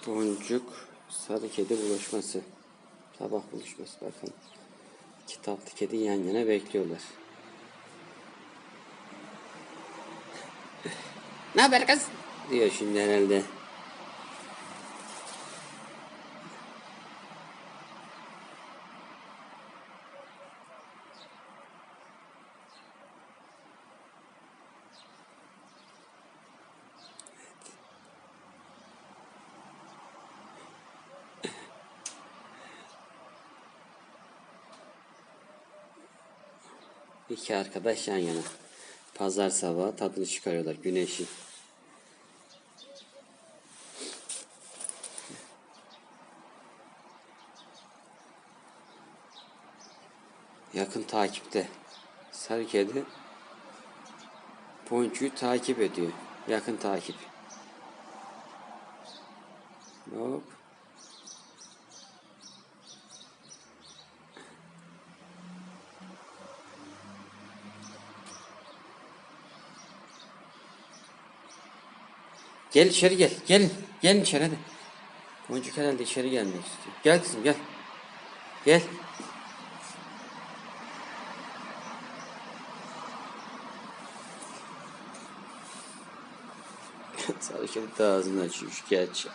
Boncuk, sarı kedi buluşması. Sabah buluşması bakın. İki tatlı kedi yan yana bekliyorlar. Ne haber kız? Diyor şimdi herhalde. İki arkadaş yan yana. Pazar sabahı tadını çıkarıyorlar güneşi. Yakın takipte. Sarı kedi Ponçu'yu takip ediyor. Yakın takip. Hop. Gel içeri gel. Gelin. Gelin içeri hadi. Boncuk herhalde içeri gelmek istiyor. Gel kızım gel. Gel. Sarı kedi de ağzını açıyor. Şikayetçi.